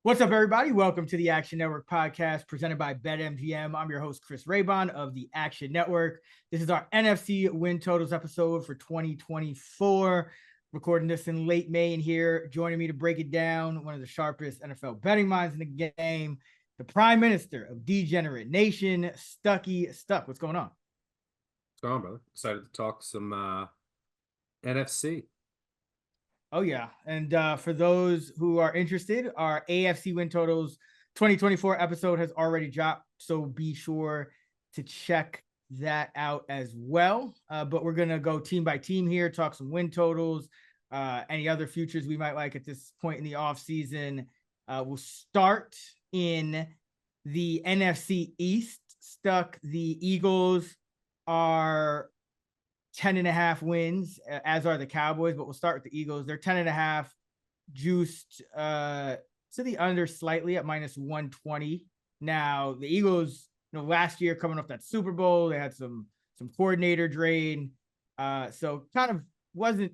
What's up, everybody? Welcome to the Action Network podcast presented by BetMGM. I'm your host, Chris Raybon of the Action Network. This is our NFC win totals episode for 2024. Recording this in late May, and here joining me to break it down, one of the sharpest NFL betting minds in the game, the Prime Minister of Degenerate Nation, Stucky Stuck. What's going on? What's going on, brother? Excited to talk some NFC. Oh, yeah. And for those who are interested, our AFC win totals 2024 episode has already dropped. So be sure to check that out as well. But we're going to go team by team here, talk some win totals, any other futures we might like at this point in the offseason. We'll start in the NFC East. Stuck. The Eagles are 10.5 wins, as are the Cowboys, but we'll start with the Eagles. They're 10.5, juiced to the under slightly at minus 120. Now, the Eagles, last year coming off that Super Bowl, they had some coordinator drain. So kind of wasn't,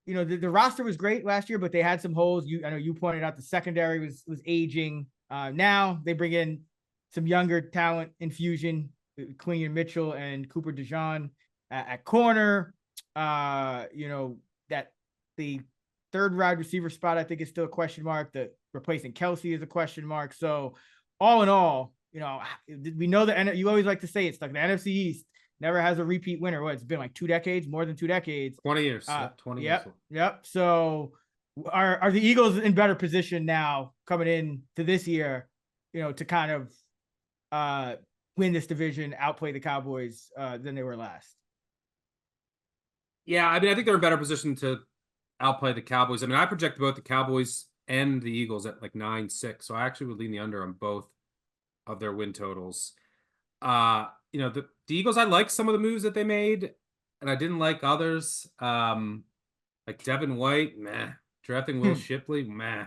the roster was great last year, but they had some holes. I know you pointed out the secondary was aging. Now they bring in some younger talent infusion, Quinion Mitchell and Cooper DeJean at corner. That the third wide receiver spot, I think, is still a question mark. The replacing Kelsey is a question mark. So all in all, we know that you always like to say it's like the NFC East never has a repeat winner. It's been like 2 decades, more than 2 decades. 20 years. 20 years. Yep. So are the Eagles in better position now coming in to this year, to kind of win this division, outplay the Cowboys than they were last? Yeah, I mean, I think they're in better position to outplay the Cowboys. I mean, I project both the Cowboys and the Eagles at like 9-6. So I actually would lean the under on both of their win totals. The Eagles, I like some of the moves that they made, and I didn't like others. Like Devin White, meh. Drafting Will Shipley, meh.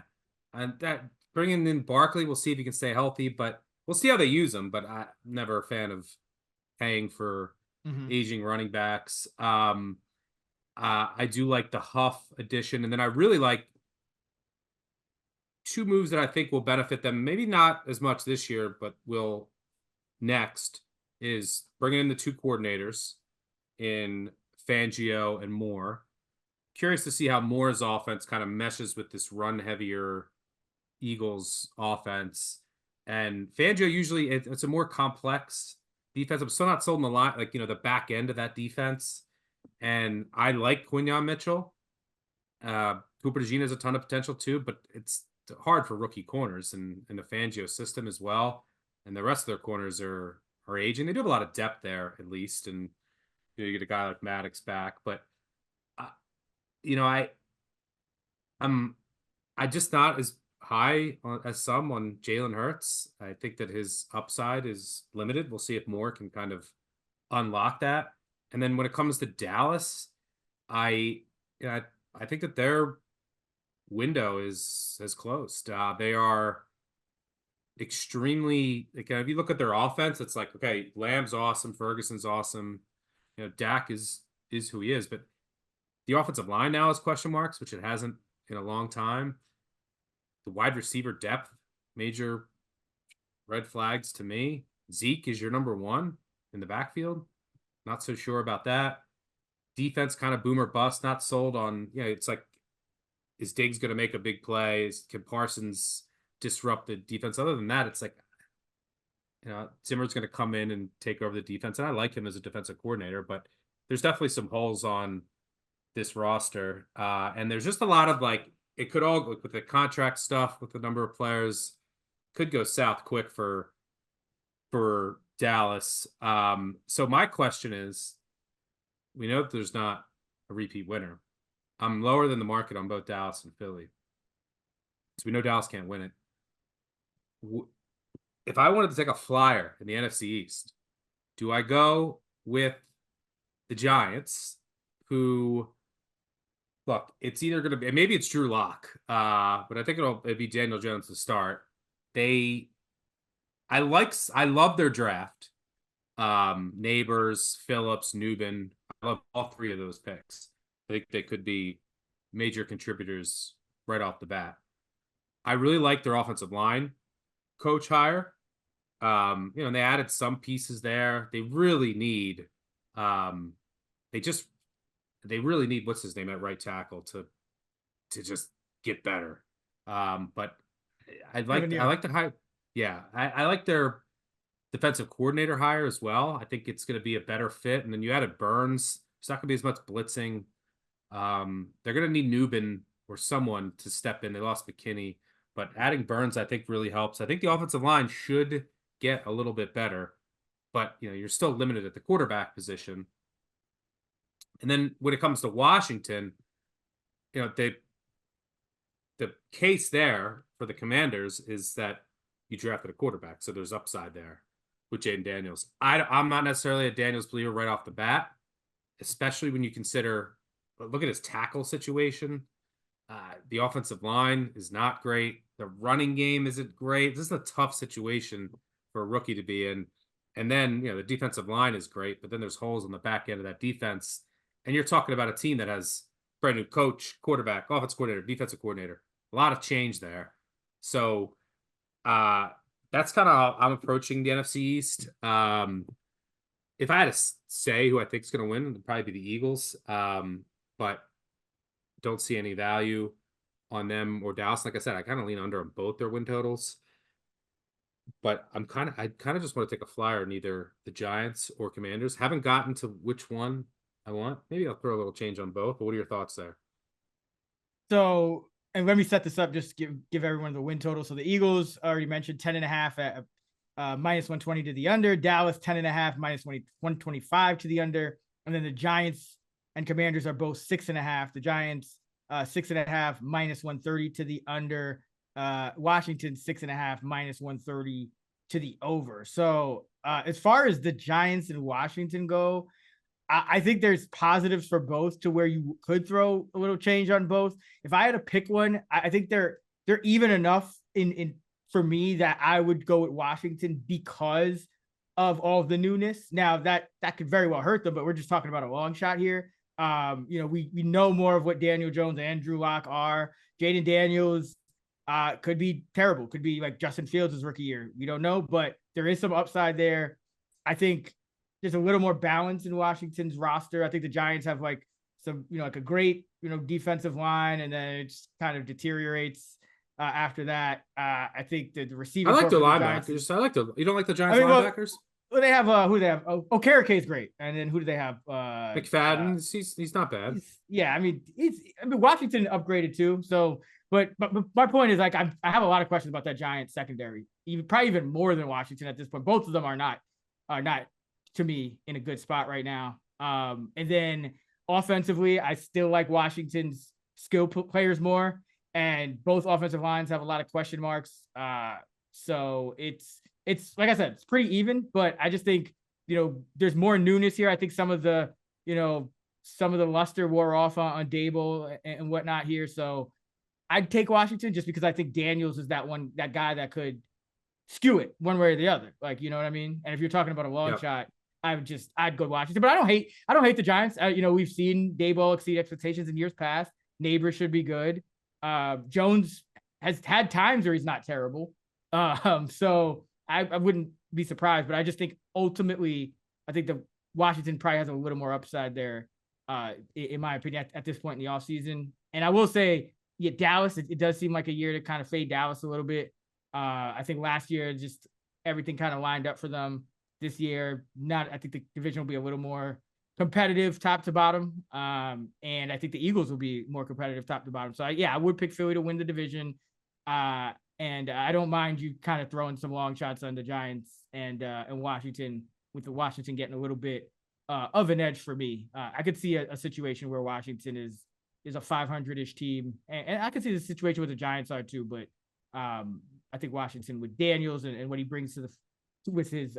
And that bringing in Barkley, we'll see if he can stay healthy, but we'll see how they use him. But I'm never a fan of paying for aging running backs. I do like the Huff addition, and then I really like 2 moves that I think will benefit them. Maybe not as much this year, but will next, is bringing in the 2 coordinators in Fangio and Moore. Curious to see how Moore's offense kind of meshes with this run-heavier Eagles offense. And Fangio usually, it's a more complex defense. I'm still not sold on the line, the back end of that defense. And I like Quinion Mitchell. Cooper DeJean has a ton of potential too, but it's hard for rookie corners in the Fangio system as well. And the rest of their corners are aging. They do have a lot of depth there, at least. And you get a guy like Maddox back. But, I'm just not as high as some on Jalen Hurts. I think that his upside is limited. We'll see if Moore can kind of unlock that. And then when it comes to Dallas, I think that their window has closed. They are extremely, if you look at their offense, it's like, okay, Lamb's awesome, Ferguson's awesome, Dak is who he is, but the offensive line now has question marks, which it hasn't in a long time. The wide receiver depth, major red flags to me. Zeke is your number 1 in the backfield. Not so sure about that. Defense kind of boomer bust. Not sold on, it's like, is Diggs going to make a big play? Can Parsons disrupt the defense? Other than that, it's like, Zimmer's going to come in and take over the defense. And I like him as a defensive coordinator, but there's definitely some holes on this roster. And there's just a lot of it could all, with the contract stuff, with the number of players, could go south quick for Dallas. So my question is, we know that there's not a repeat winner. I'm lower than the market on both Dallas and Philly. So we know Dallas can't win it. If I wanted to take a flyer in the NFC East, do I go with the Giants, who, look, it's either going to be, maybe it's Drew Lock, but I think it'll be Daniel Jones to start. I love their draft. Neighbors, Phillips, Newbin. I love all 3 of those picks. I think they could be major contributors right off the bat. I really like their offensive line coach hire. And they added some pieces there. They really need, they just they really need what's his name at right tackle to just get better. But I like the high. Yeah, I like their defensive coordinator hire as well. I think it's going to be a better fit. And then you added Burns. It's not going to be as much blitzing. They're going to need Newbin or someone to step in. They lost McKinney, but adding Burns, I think, really helps. I think the offensive line should get a little bit better, but you're still limited at the quarterback position. And then when it comes to Washington, the case there for the Commanders is that you drafted a quarterback, so there's upside there with Jaden Daniels. I'm not necessarily a Daniels believer right off the bat, especially when you consider, look at his tackle situation. The offensive line is not great. The running game isn't great. This is a tough situation for a rookie to be in. And then, the defensive line is great, but then there's holes on the back end of that defense. And you're talking about a team that has brand new coach, quarterback, offensive coordinator, defensive coordinator, a lot of change there. So that's kind of how I'm approaching the NFC East. If I had to say who I think is going to win, it'd probably be the Eagles. But don't see any value on them or Dallas. Like I said, I kind of lean under on both their win totals. But I kind of just want to take a flyer on either the Giants or Commanders. Haven't gotten to which one I want. Maybe I'll throw a little change on both. But what are your thoughts there? So, and let me set this up. Just give everyone the win total. So the Eagles already mentioned 10.5 at minus 120 to the under. Dallas 10.5 minus 125 to the under. And then the Giants and Commanders are both 6.5. The Giants 6.5 minus 130 to the under. Washington 6.5 minus 130 to the over. So as far as the Giants and Washington go, I think there's positives for both to where you could throw a little change on both. If I had to pick one, I think they're even enough in for me that I would go with Washington because of all of the newness. Now that could very well hurt them, but we're just talking about a long shot here. We know more of what Daniel Jones and Drew Lock are. Jaden Daniels could be terrible. Could be like Justin Fields' rookie year. We don't know, but there is some upside there. I think there's a little more balance in Washington's roster. I think the Giants have like some, like a great, defensive line, and then it just kind of deteriorates after that. I think the receiver. I like the linebackers. You don't like the Giants linebackers? Well, they have who they have. Okereke is great, and then who do they have? McFadden. He's not bad. Washington upgraded too. So, but my point is like I have a lot of questions about that Giants secondary, probably even more than Washington at this point. Both of them are not to me in a good spot right now. And then offensively, I still like Washington's skill players more, and both offensive lines have a lot of question marks. So it's like I said, it's pretty even, but I just think, there's more newness here. I think some of the luster wore off on Dable and whatnot here. So I'd take Washington just because I think Daniels is that guy that could skew it one way or the other. Like, you know what I mean? And if you're talking about a long shot, I'd go Washington, but I don't hate the Giants. We've seen Daboll exceed expectations in years past. Neighbors should be good. Jones has had times where he's not terrible. So I wouldn't be surprised, but I just think ultimately, I think the Washington probably has a little more upside there, in my opinion, at this point in the offseason. And I will say, Dallas, it does seem like a year to kind of fade Dallas a little bit. I think last year, just everything kind of lined up for them. This year, I think the division will be a little more competitive top to bottom. And I think the Eagles will be more competitive top to bottom. So I would pick Philly to win the division. And I don't mind you kind of throwing some long shots on the Giants and Washington, with the Washington getting a little bit of an edge for me. I could see a situation where Washington is a 500-ish team. And I could see the situation with the Giants are too, but I think Washington with Daniels and what he brings with his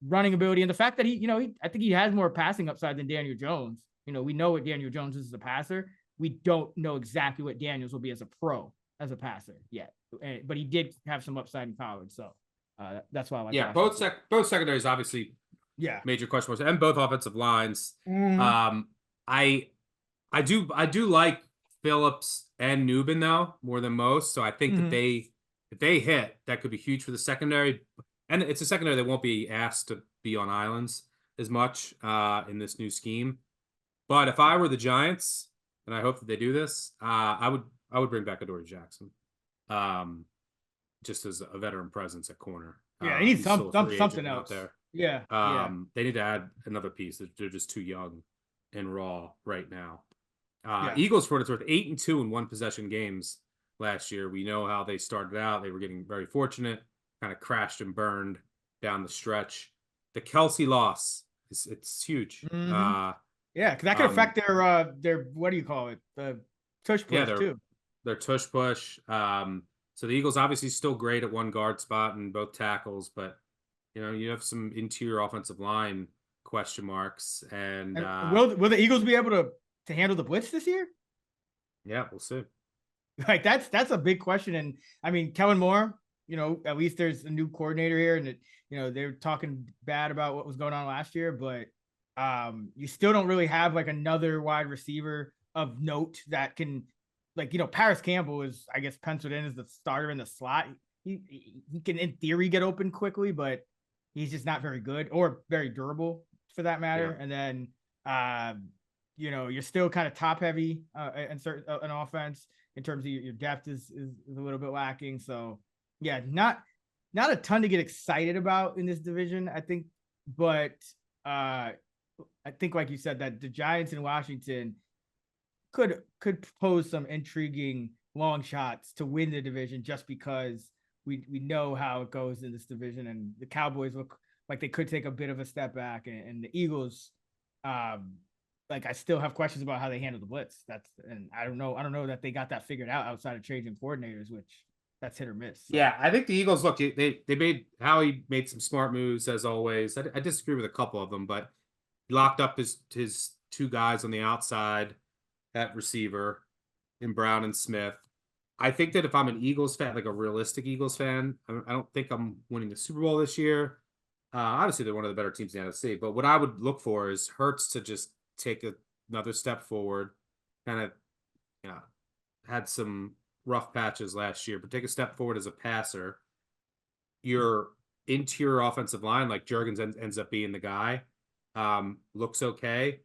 running ability, and the fact that I think he has more passing upside than Daniel Jones. We know what Daniel Jones is as a passer. We don't know exactly what Daniels will be as a pro, as a passer yet. But he did have some upside in college, so that's why I like. Yeah, both secondaries obviously. Yeah, major question marks, and both offensive lines. Mm-hmm. I do like Phillips and Newbin though, more than most. So I think that if they hit, that could be huge for the secondary. And it's a secondary that won't be asked to be on islands as much in this new scheme. But if I were the Giants, and I hope that they do this, I would bring back Adoree Jackson, just as a veteran presence at corner. Yeah, they need He's still a free agent something out else. there. Yeah, yeah. They need to add another piece. They're just too young and raw right now. Yeah. Eagles, for what it's worth, 8-2 in one possession games last year. We know how they started out. They were getting very fortunate, kind of crashed and burned down the stretch. The Kelsey loss it's huge. Yeah, because that could affect their what do you call it? The tush push too. Their tush push. So the Eagles obviously still great at one guard spot and both tackles, but you have some interior offensive line question marks. And will the Eagles be able to handle the blitz this year? Yeah, we'll see. Like that's a big question. And I mean, Kellen Moore, at least there's a new coordinator here, and they're talking bad about what was going on last year, but you still don't really have like another wide receiver of note that can, Paris Campbell is, I guess, penciled in as the starter in the slot. He can in theory get open quickly, but he's just not very good or very durable for that matter. Yeah. And then you're still kind of top heavy in an offense in terms of your depth is a little bit lacking. So yeah, not a ton to get excited about in this division, I think, but I think, like you said, that the Giants in Washington could pose some intriguing long shots to win the division, just because we know how it goes in this division, and the Cowboys look like they could take a bit of a step back, and the Eagles, I still have questions about how they handle the blitz. And I don't know that they got that figured out outside of changing coordinators, which that's hit or miss. So. Yeah, I think the Eagles, look, Howie made some smart moves as always. I disagree with a couple of them, but he locked up his two guys on the outside at receiver in Brown and Smith. I think that if I'm an Eagles fan, like a realistic Eagles fan, I don't think I'm winning the Super Bowl this year. Obviously, they're one of the better teams in the NFC, but what I would look for is Hurts to just take another step forward. Kind of had some rough patches last year, but take a step forward as a passer. Your interior offensive line, like Juergens ends up being the guy, looks okay.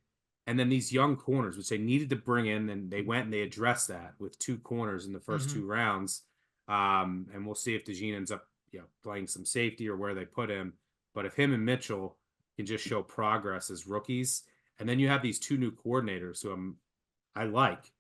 And then these young corners, which they needed to bring in, and they went and they addressed that with two corners in the first two rounds. And we'll see if DeJean ends up playing some safety or where they put him. But if him and Mitchell can just show progress as rookies, and then you have these two new coordinators who I like.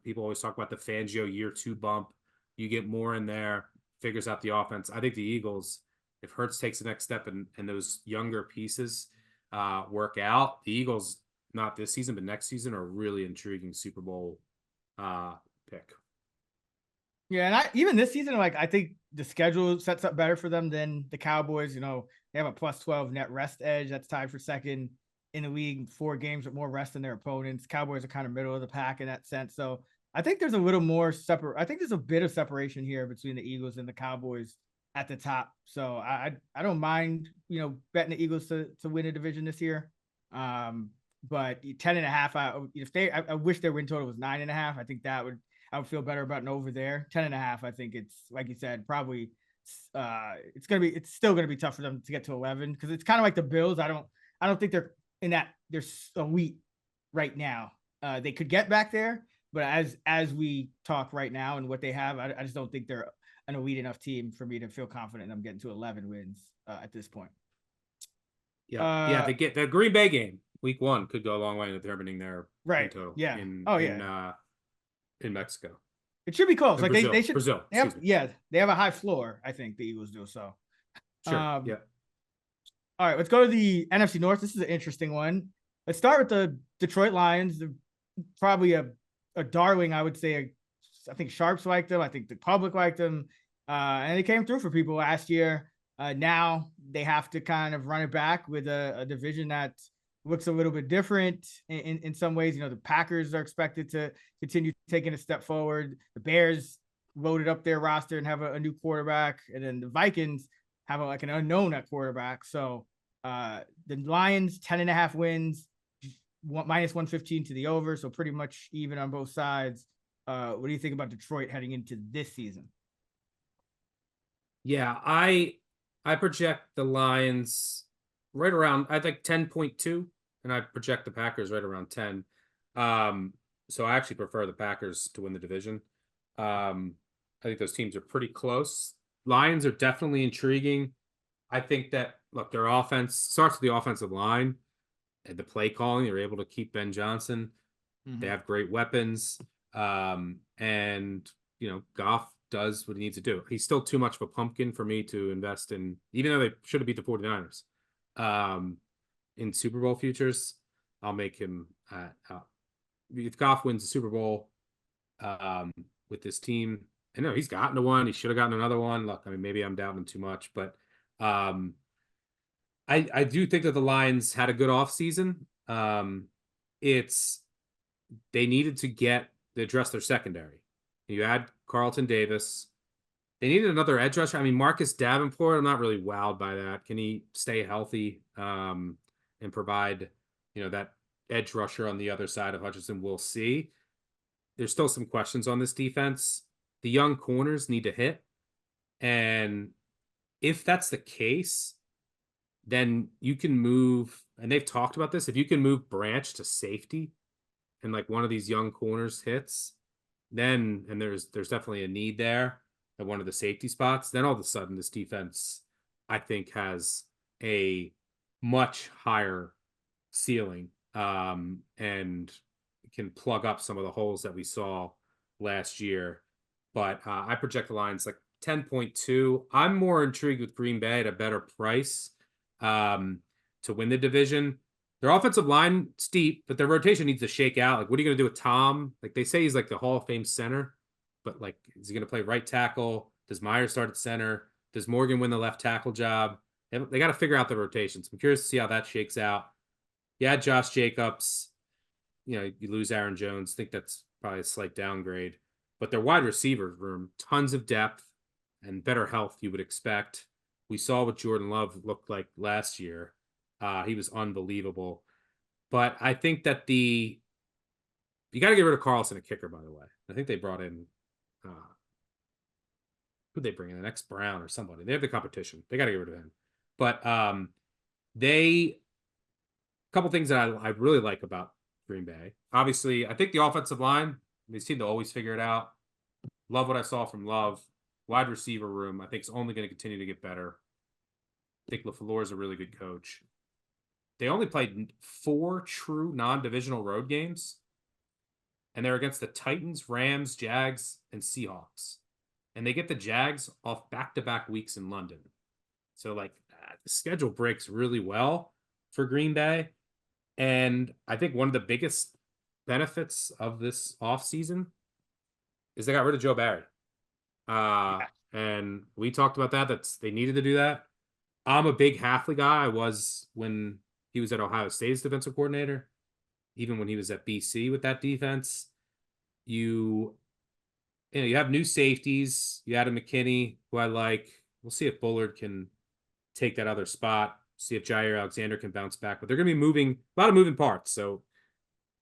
People always talk about the Fangio year 2 bump. You get more in there, figures out the offense. I think the Eagles, if Hurts takes the next step and those younger pieces work out, the Eagles, not this season, but next season, are a really intriguing Super Bowl pick. Yeah, and even this season, I think the schedule sets up better for them than the Cowboys. They have a +12 net rest edge. That's tied for second in the league, 4 games with more rest than their opponents. Cowboys are kind of middle of the pack in that sense. So I think there's a little more I think there's a bit of separation here between the Eagles and the Cowboys at the top. So I don't mind, betting the Eagles to win a division this year. But 10.5, I wish their win total was 9.5. I think I would feel better about an over there. 10.5, I think it's, like you said, probably it's still gonna be tough for them to get to 11, because it's kind of like the Bills. I don't think they're in that they're elite right now. They could get back there, but as we talk right now and what they have, I just don't think they're an elite enough team for me to feel confident in them getting to 11 wins at this point. Yeah, they get the Green Bay game. Week 1 could go a long way in determining their right. total. Yeah. In Mexico. It should be close. Like Brazil, they should. Brazil. They have a high floor. I think the Eagles do. So. Sure. Yeah. All right, let's go to the NFC North. This is an interesting one. Let's start with the Detroit Lions. They're probably a darling, I would say. I think Sharps liked them. I think the public liked them. And they came through for people last year. Now they have to kind of run it back with a division that looks a little bit different in some ways. The Packers are expected to continue taking a step forward. The Bears loaded up their roster and have a new quarterback. And then the Vikings have an unknown at quarterback. So the Lions, 10.5 wins, -115 to the over. So pretty much even on both sides. What do you think about Detroit heading into this season? Yeah, I project the Lions right around, I think 10.2, and I project the Packers right around 10. So I actually prefer the Packers to win the division. I think those teams are pretty close. Lions are definitely intriguing. I think that, look, their offense starts with the offensive line and the play calling. They're able to keep Ben Johnson. They Mm-hmm. have great weapons. And, Goff does what he needs to do. He's still too much of a pumpkin for me to invest in, even though they should have beat the 49ers in Super Bowl futures. I'll make him, if Goff wins the Super Bowl with this team, I know he's gotten to one. He should have gotten another one. Look, I mean, maybe I'm doubting him too much, but um, I do think that the Lions had a good offseason. It's they needed to address their secondary. You had Carlton Davis. They needed another edge rusher. I mean, Marcus Davenport, I'm not really wowed by that. Can he stay healthy and provide, that edge rusher on the other side of Hutchinson? We'll see. There's still some questions on this defense. The young corners need to hit. And if that's the case, then you can move, and they've talked about this, if you can move Branch to safety and like one of these young corners hits, then, and there's definitely a need there at one of the safety spots, then all of a sudden this defense, I think, has a much higher ceiling and can plug up some of the holes that we saw last year. But I project the Lions like 10.2. I'm more intrigued with Green Bay at a better price to win the division. Their offensive line steep, but their rotation needs to shake out. Like, what are you going to do with Tom? Like, they say he's like the Hall of Fame center, but like, is he going to play right tackle? Does Myers start at center? Does Morgan win the left tackle job? They got to figure out the rotations. I'm curious to see how that shakes out. Yeah, Josh Jacobs. You lose Aaron Jones. I think that's probably a slight downgrade. But their wide receiver room, tons of depth and better health you would expect. We saw what Jordan Love looked like last year. He was unbelievable. But I think that you got to get rid of Carlson at kicker, by the way. I think they brought in, who'd they bring in? The next Brown or somebody. They have the competition. They got to get rid of him. But a couple things that I really like about Green Bay. Obviously, I think the offensive line, they seem to always figure it out. Love what I saw from Love. Wide receiver room, I think, is only going to continue to get better. I think LaFleur is a really good coach. They only played 4 true non-divisional road games, and they're against the Titans, Rams, Jags, and Seahawks. And they get the Jags off back-to-back weeks in London. So, the schedule breaks really well for Green Bay. And I think one of the biggest benefits of this offseason is they got rid of Joe Barry. And we talked about that. They needed to do that. I'm a big Halfley guy. I was when he was at Ohio State as defensive coordinator, even when he was at BC with that defense. You have new safeties. You added McKinney, who I like. We'll see if Bullard can take that other spot. See if Jair Alexander can bounce back. But they're going to be moving, a lot of moving parts. So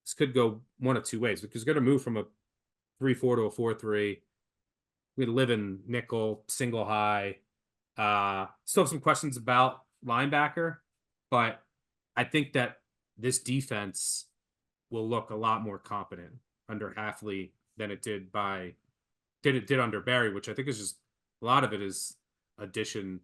this could go one of two ways, because they're going to move from a 3-4 to a 4-3. We live in nickel, single high. Still have some questions about linebacker, but I think that this defense will look a lot more competent under Halfley than it did under Barry, which I think is just a lot of it is addition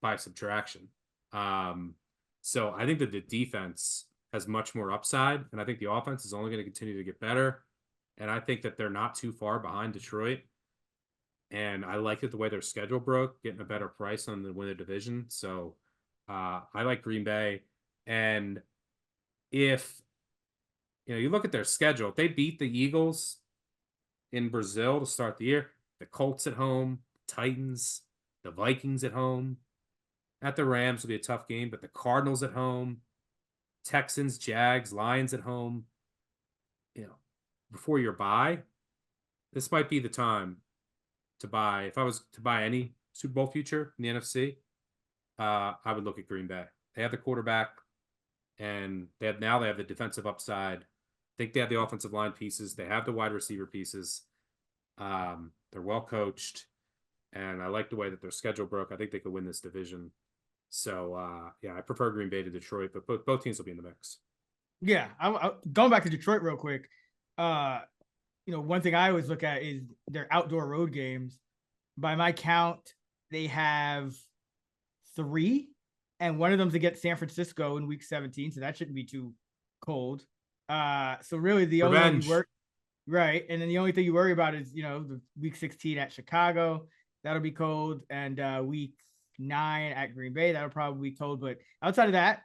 by subtraction. So I think that the defense has much more upside, and I think the offense is only going to continue to get better. And I think that they're not too far behind Detroit. And I like it the way their schedule broke, getting a better price on the win the division. So I like Green Bay. And if you look at their schedule, if they beat the Eagles in Brazil to start the year, the Colts at home, Titans, the Vikings at home, at the Rams will be a tough game, but the Cardinals at home, Texans, Jags, Lions at home, before your bye, this might be the time to buy. If I was to buy any Super Bowl future in the NFC, I would look at Green Bay. They have the quarterback, and they have the defensive upside. think they have the offensive line pieces. They have the wide receiver pieces. They're well coached, and I like the way that their schedule broke. I think they could win this division. So yeah, I prefer Green Bay to Detroit, but both teams will be in the mix. Yeah, going back to Detroit real quick. One thing I always look at is their outdoor road games. By my count, they have 3, and one of them's against San Francisco in Week 17, so that shouldn't be too cold. So really, the only one you work right, and then the only thing you worry about is the Week 16 at Chicago. That'll be cold, and Week 9 at Green Bay. That'll probably be cold, but outside of that,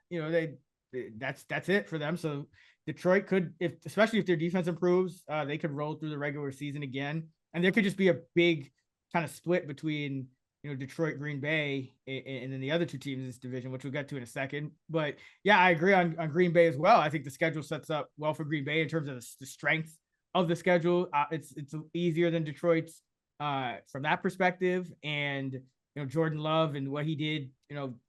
that's it for them. So Detroit could, especially if their defense improves, they could roll through the regular season again, and there could just be a big kind of split between Detroit, Green Bay, and then the other 2 teams in this division, which we'll get to in a second. But yeah, I agree on Green Bay as well. I think the schedule sets up well for Green Bay in terms of the strength of the schedule. It's easier than Detroit's from that perspective, and Jordan Love and what he did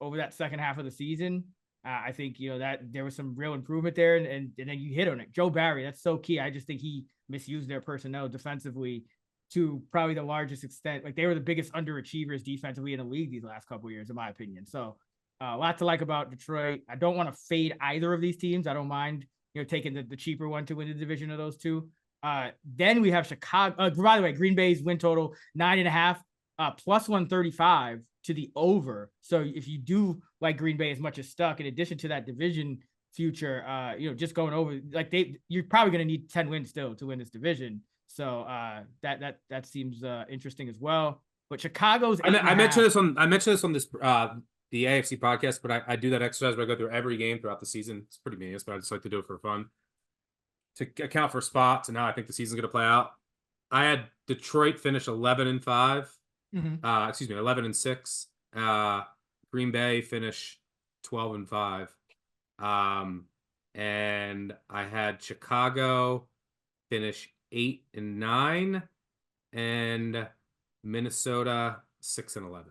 over that second half of the season. I think that there was some real improvement there, and then you hit on it. Joe Barry, that's so key. I just think he misused their personnel defensively to probably the largest extent. Like, they were the biggest underachievers defensively in the league these last couple of years, in my opinion. So a lot to like about Detroit. I don't want to fade either of these teams. I don't mind taking the cheaper one to win the division of those 2. Then we have Chicago. By the way, Green Bay's win total 9.5, plus 135 to the over. So if you do like Green Bay as much as stuck, in addition to that division future, just going over, like, you're probably going to need 10 wins still to win this division. So that seems interesting as well. But Chicago's I mentioned this on this the AFC podcast, but I do that exercise where I go through every game throughout the season. It's pretty meaningless, but I just like to do it for fun, to account for spots and how I think the season's going to play out. I had Detroit finish 11-5. 11-6. Green Bay finish 12-5. And I had Chicago finish 8-9, and Minnesota 6-11.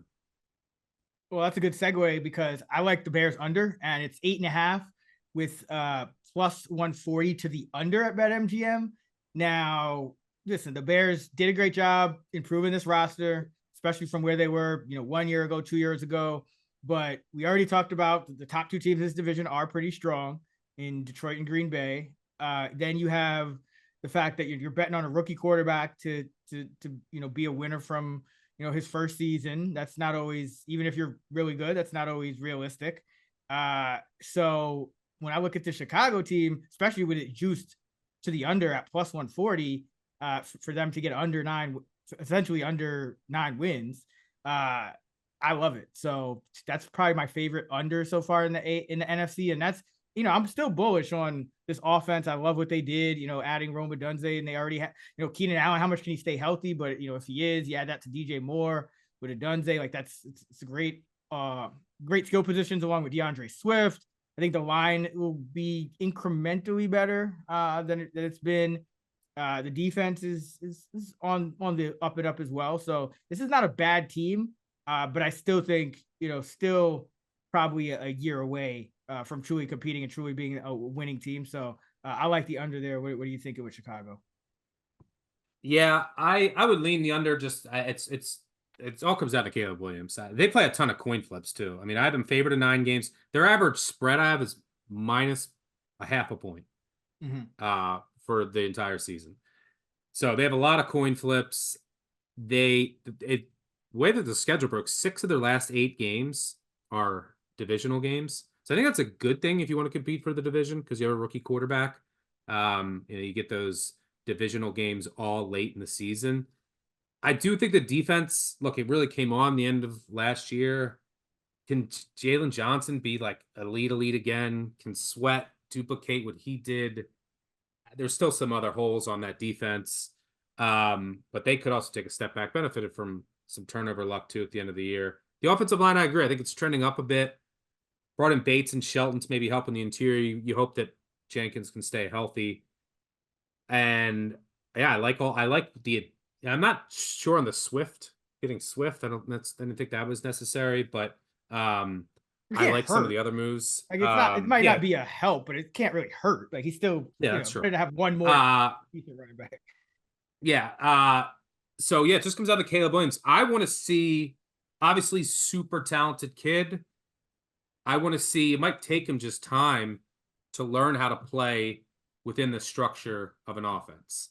Well, that's a good segue, because I like the Bears under, and it's 8.5 with plus 140 to the under at BetMGM. Now, listen, the Bears did a great job improving this roster, especially from where they were, 1 year ago, 2 years ago. But we already talked about the top 2 teams in this division are pretty strong in Detroit and Green Bay. Then you have the fact that you're betting on a rookie quarterback to be a winner from his first season. That's not always, even if you're really good, that's not always realistic. So when I look at the Chicago team, especially with it juiced to the under at plus 140, for them to get essentially under 9 wins, I love it. So that's probably my favorite under so far in the NFC, and that's I'm still bullish on this offense. I love what they did, adding Rome Odunze, and they already have, Keenan Allen. How much can he stay healthy? But if he is, you add that to DJ Moore with Odunze, like it's a great skill positions along with DeAndre Swift. I think the line will be incrementally better than it's been. The defense is on the up and up as well. So this is not a bad team, but I still think still probably a year away from truly competing and truly being a winning team. So I like the under there. What do you think of with Chicago? Yeah, I would lean the under. Just it all comes down to Caleb Williams. They play a ton of coin flips too. I mean, I have them favored in 9 games. Their average spread I have is minus a half a point for the entire season. So they have a lot of coin flips. The way that the schedule broke, 6 of their last 8 games are divisional games. So I think that's a good thing if you want to compete for the division, because you have a rookie quarterback. You get those divisional games all late in the season. I do think the defense, look, it really came on the end of last year. Can Jalen Johnson be like elite again? Can Sweat duplicate what he did? There's still some other holes on that defense. But they could also take a step back, benefited from some turnover luck too at the end of the year. The offensive line, I agree. I think it's trending up a bit. Brought in Bates and Shelton to maybe help in the interior. You hope that Jenkins can stay healthy. And yeah, I'm not sure on the Swift, getting Swift. I didn't think that was necessary, but It I can't like some of hurt. the other moves. Like it's not. It might not Yeah, be a help, but it can't really hurt. Like he's still, yeah, that's true. better to have one more Uh, decent running back. yeah. So yeah, it just comes out to Caleb Williams. I want to see, obviously, super talented kid. I want to see. It might take him just time to learn how to play within the structure of an offense.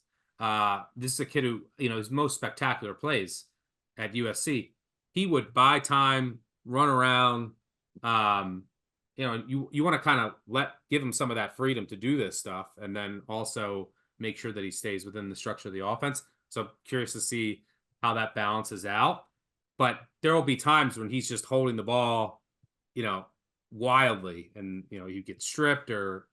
This is a kid who, his most spectacular plays at USC. He would buy time, run around. You want to kind of give him some of that freedom to do this stuff, and then also make sure that he stays within the structure of the offense. So I'm curious to see how that balances out. But there will be times when he's just holding the ball, you know, wildly, and you get stripped, or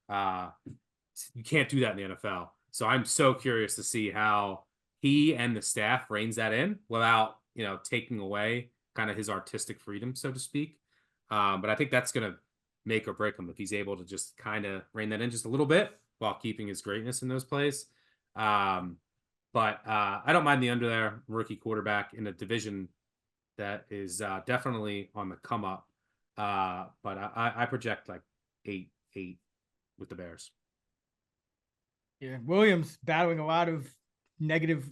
you can't do that in the NFL. So I'm so curious to see how he and the staff reins that in without taking away kind of his artistic freedom, so to speak. But I think that's going to make or break him if he's able to just kind of rein that in just a little bit while keeping his greatness in those plays. But I don't mind the under there, rookie quarterback in a division that is definitely on the come up. But I project like 8-8 with the Bears. Yeah, Williams battling a lot of negative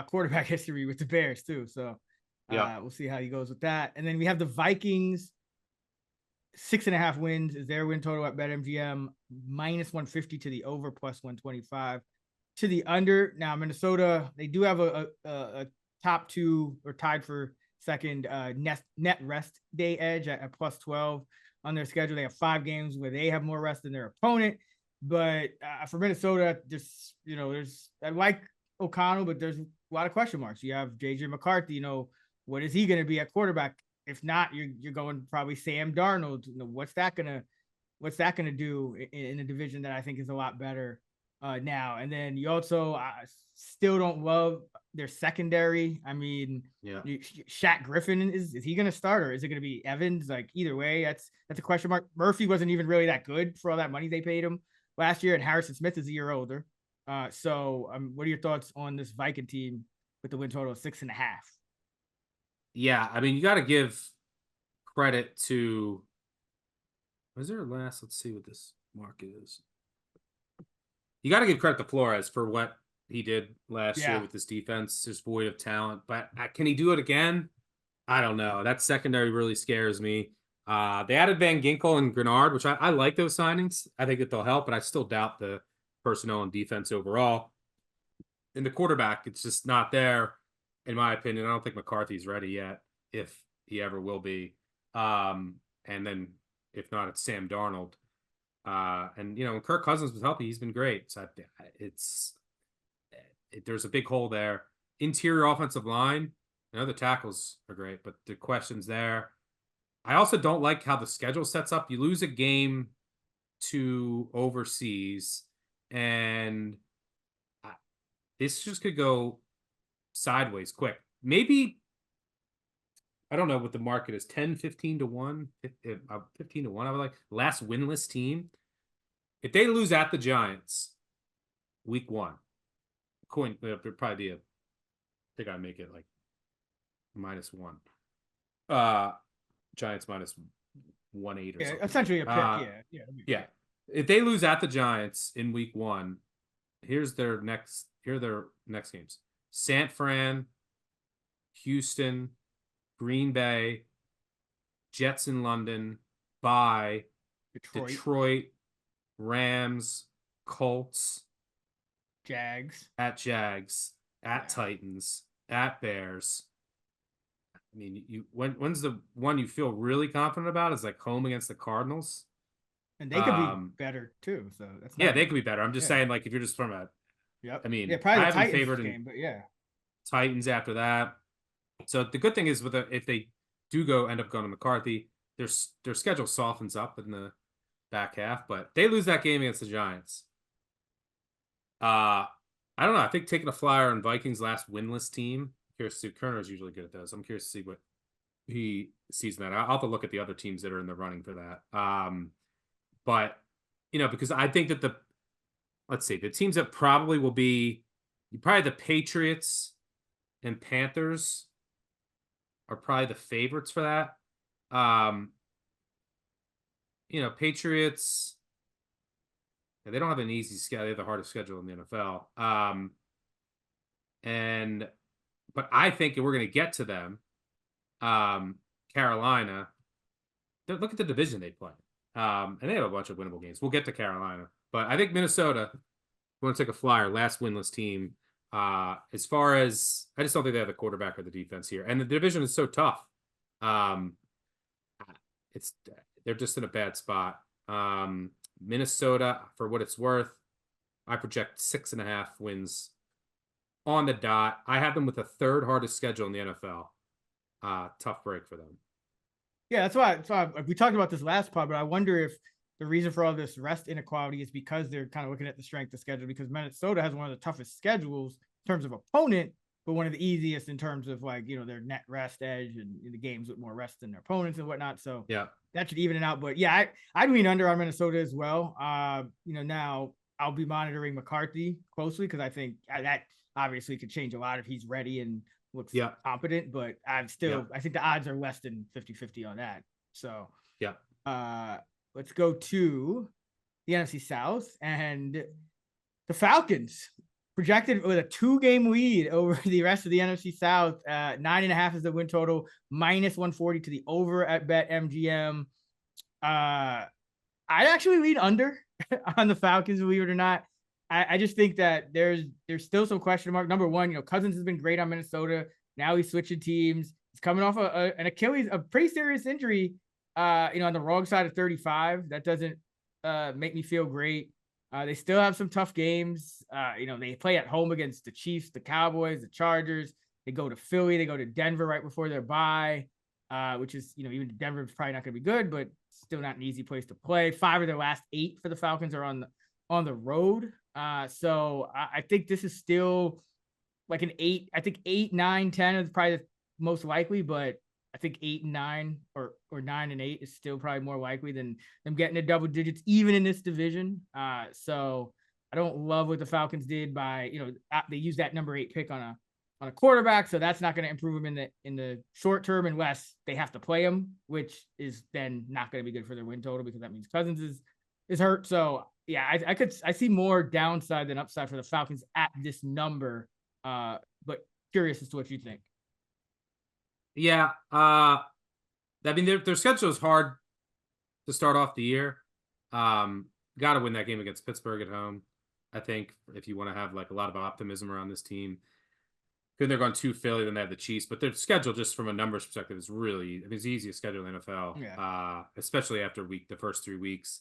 quarterback history with the Bears too. So Yeah. we'll see how he goes with that. And then we have the Vikings. 6.5 wins is their win total at BetMGM. -150 to the over, +125 to the under. Now Minnesota, they do have a top two or tied for second net rest day edge at +12 on their schedule. They have 5 games where they have more rest than their opponent. But for Minnesota, just I like O'Connell, but there's a lot of question marks. You have JJ McCarthy. What is he going to be at quarterback? If not, you're going probably Sam Darnold. What's that gonna do in a division that I think is a lot better now? And then you also still don't love their secondary. I mean, Yeah. Shaq Griffin is he going to start, or is it going to be Evans? Like either way, that's a question mark. Murphy wasn't even really that good for all that money they paid him last year, and Harrison Smith is a year older. So what are your thoughts on this Viking team with the win total of 6.5? Yeah, I mean, you got to give credit to. Was there a last? Let's see what this market is. You got to give credit to Flores for what he did last year with this defense, just void of talent. But can he do it again? I don't know. That secondary really scares me. They added Van Ginkel and Grenard, which I like those signings. I think that they'll help, but I still doubt the personnel and defense overall. And the quarterback, it's just not there, in my opinion. I don't think McCarthy's ready yet, if he ever will be. And then if not, it's Sam Darnold. And when Kirk Cousins was healthy, he's been great. So there's a big hole there. Interior offensive line, the tackles are great, but the questions there. I also don't like how the schedule sets up. You lose a game to overseas, and this just could go sideways quick. Maybe, I don't know what the market is, 10, 15 to 1, 15 to 1. I would like last winless team. If they lose at the Giants week 1, coin, it'd probably be I think I'd make it like -1. Giants -1.8 or something. Essentially a pick. Yeah. If they lose at the Giants in week 1, here are their next games: San Fran, Houston, Green Bay, Jets in London, bye, Detroit, Rams, Colts, Jags, at Titans, at Bears. I mean, when's the one you feel really confident about is like home against the Cardinals? And they could be better too. So that's not they could be better. I'm just saying, like, if you're just from a, I mean, probably I the Titans favored game, but Titans after that. So the good thing is if they do end up going to McCarthy, their schedule softens up in the back half, but they lose that game against the Giants. I don't know. I think taking a flyer on Vikings last winless team. Curious to see. Kerner is usually good at those. I'm curious to see what he sees in that. I'll have to look at the other teams that are in the running for that. But because I think that the teams that probably will be the Patriots and Panthers are probably the favorites for that. Patriots, they don't have an easy schedule. They have the hardest schedule in the NFL. But I think if we're going to get to them, Carolina, look at the division they play. And they have a bunch of winnable games. We'll get to Carolina. But I think Minnesota, we want to take a flyer, last winless team. As far as, I just don't think they have the quarterback or the defense here. And the division is so tough. They're just in a bad spot. Minnesota, for what it's worth, I project 6.5 wins on the dot. I have them with the third hardest schedule in the NFL. Tough break for them. Yeah, that's why we talked about this last pod, but I wonder if the reason for all this rest inequality is because they're kind of looking at the strength of schedule, because Minnesota has one of the toughest schedules in terms of opponent, but one of the easiest in terms of their net rest edge and the games with more rest than their opponents and whatnot. So yeah, that should even it out. But yeah, I'd lean under on Minnesota as well. Now I'll be monitoring McCarthy closely because I think that obviously could change a lot if he's ready and looks competent, but I think the odds are less than 50-50 on that. So let's go to the NFC South, and the Falcons projected with a 2-game lead over the rest of the NFC South. 9.5 is the win total, -140 to the over at BetMGM. I'd actually lean under on the Falcons, believe it or not. I just think that there's still some question mark. Number one, Cousins has been great on Minnesota. Now he's switching teams. He's coming off an Achilles, a pretty serious injury, on the wrong side of 35. That doesn't make me feel great. They still have some tough games. They play at home against the Chiefs, the Cowboys, the Chargers. They go to Philly. They go to Denver right before their bye, which is, even Denver is probably not going to be good, but still not an easy place to play. 5 of their last 8 for the Falcons are on the road. So I think this is still like an 8. I think 8, 9, 10 is probably the most likely, but I think 8 and 9 or 9 and 8 is still probably more likely than them getting to double digits, even in this division. So I don't love what the Falcons did by, they used that number 8 pick on a quarterback. So that's not going to improve them in the short term unless they have to play him, which is then not going to be good for their win total because that means Cousins is hurt. So yeah, I see more downside than upside for the Falcons at this number. But curious as to what you think. Yeah. Their schedule is hard to start off the year. Got to win that game against Pittsburgh at home, I think, if you want to have like a lot of optimism around this team. Because they're going to Philly, then they have the Chiefs. But their schedule, just from a numbers perspective, is really, it's the easiest schedule in the NFL, especially after the first 3 weeks.